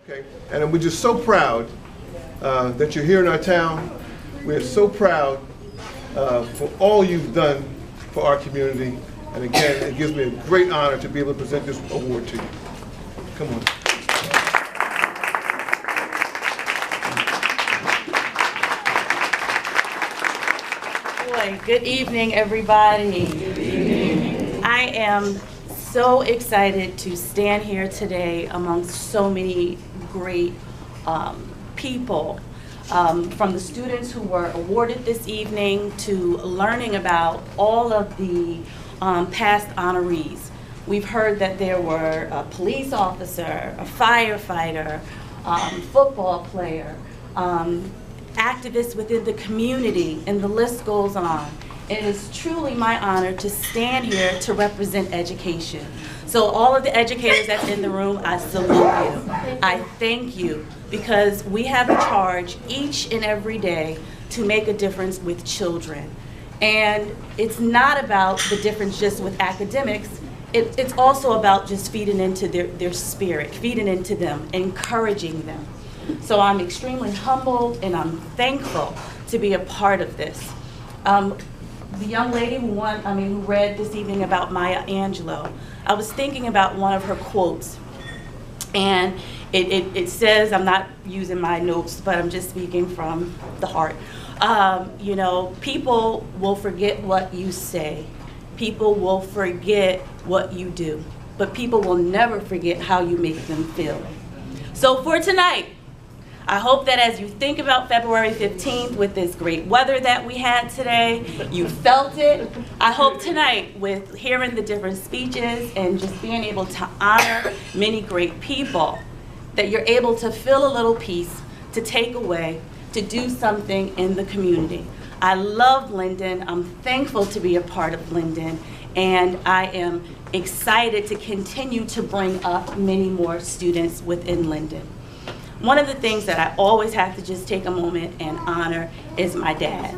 Okay, and we're just so proud that you're here in our town. We're so proud for all you've done for our community. And again, it gives me a great honor to be able to present this award to you. Come on. Boy, good evening, everybody. Good evening. I am so excited to stand here today amongst so many great people, from the students who were awarded this evening to learning about all of the past honorees. We've heard that there were a police officer, a firefighter, football player, activists within the community, and the list goes on. It is truly my honor to stand here to represent education. So all of the educators that's in the room, I salute you. I thank you, because we have a charge each and every day to make a difference with children. And it's not about the difference just with academics. It's also about just feeding into their spirit, feeding into them, encouraging them. So I'm extremely humbled and I'm thankful to be a part of this. The young lady who read this evening about Maya Angelou, I was thinking about one of her quotes, and it says, I'm not using my notes, but I'm just speaking from the heart. You know, people will forget what you say. People will forget what you do, but people will never forget how you make them feel. So for tonight, I hope that as you think about February 15th with this great weather that we had today, you felt it. I hope tonight, with hearing the different speeches and just being able to honor many great people, that you're able to feel a little piece, to take away, to do something in the community. I love Linden. I'm thankful to be a part of Linden, and I am excited to continue to bring up many more students within Linden. One of the things that I always have to just take a moment and honor is my dad.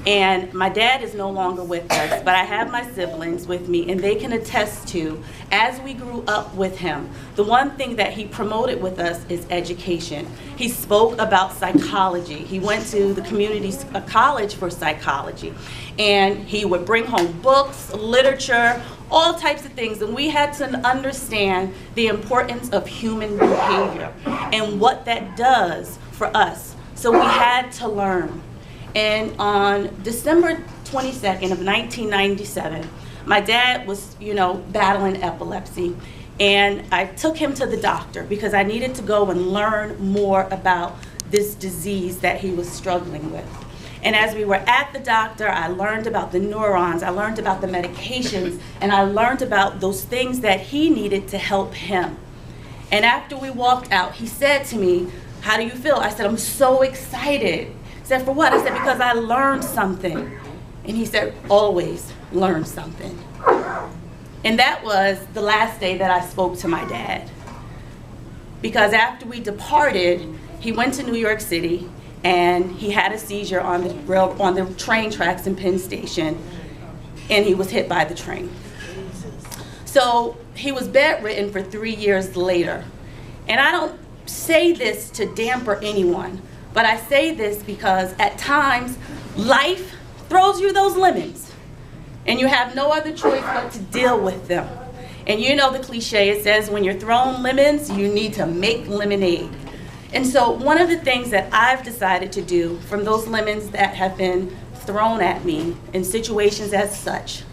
And my dad is no longer with us, but I have my siblings with me, and they can attest to, as we grew up with him, the one thing that he promoted with us is education. He spoke about psychology. He went to the community college for psychology, and he would bring home books, literature, all types of things, and we had to understand the importance of human behavior and what that does for us. So we had to learn. And on December 22nd of 1997, my dad was, battling epilepsy, and I took him to the doctor because I needed to go and learn more about this disease that he was struggling with. And as we were at the doctor, I learned about the neurons, I learned about the medications, and I learned about those things that he needed to help him. And after we walked out, he said to me, "How do you feel?" I said, "I'm so excited." He said, "For what?" I said, "Because I learned something." And he said, "Always learn something." And that was the last day that I spoke to my dad. Because after we departed, he went to New York City, and he had a seizure on the train tracks in Penn Station, and he was hit by the train. So he was bedridden for 3 years later. And I don't say this to damper anyone, but I say this because at times life throws you those lemons, and you have no other choice but to deal with them. And you know the cliche, it says when you're thrown lemons, you need to make lemonade. And so one of the things that I've decided to do from those lemons that have been thrown at me in situations as such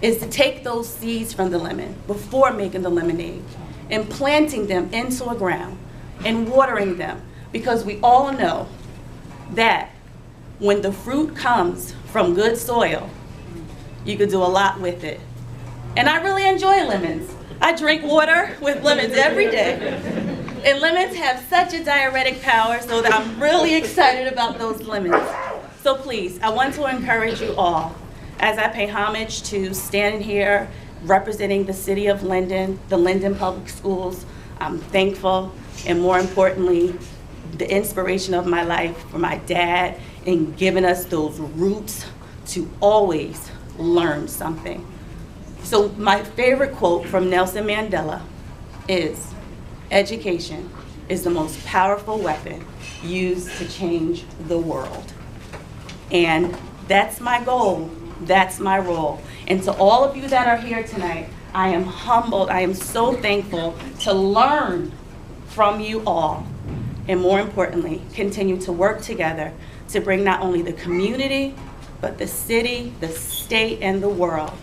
is to take those seeds from the lemon before making the lemonade and planting them into a ground and watering them, because we all know that when the fruit comes from good soil, you could do a lot with it. And I really enjoy lemons. I drink water with lemons every day. And lemons have such a diuretic power, so that I'm really excited about those lemons. So please, I want to encourage you all, as I pay homage to standing here representing the City of Linden, the Linden Public Schools. I'm thankful, and more importantly, the inspiration of my life for my dad in giving us those roots to always learn something. So my favorite quote from Nelson Mandela is, "Education is the most powerful weapon used to change the world. And that's my goal, that's my role. And to all of you that are here tonight, I am humbled, I am so thankful to learn from you all, and more importantly, continue to work together to bring not only the community, but the city, the state, and the world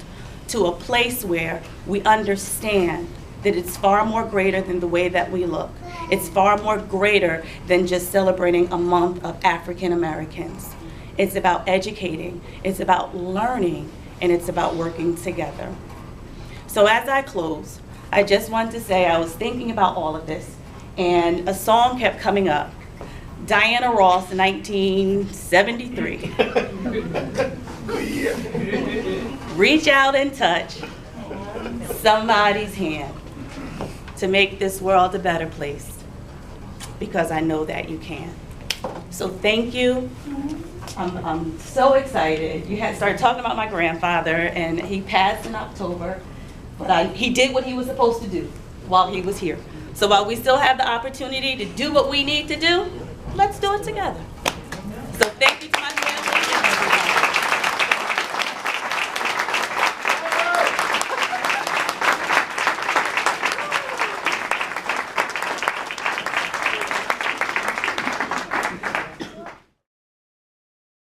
to a place where we understand that it's far more greater than the way that we look. It's far more greater than just celebrating a month of African Americans. It's about educating, it's about learning, and it's about working together. So as I close, I just wanted to say I was thinking about all of this, and a song kept coming up. Diana Ross, 1973. Reach out and touch somebody's hand to make this world a better place, because I know that you can. So thank you. I'm so excited. You had started talking about my grandfather, and he passed in October, but he did what he was supposed to do while he was here. So while we still have the opportunity to do what we need to do, let's do it together. So thank you.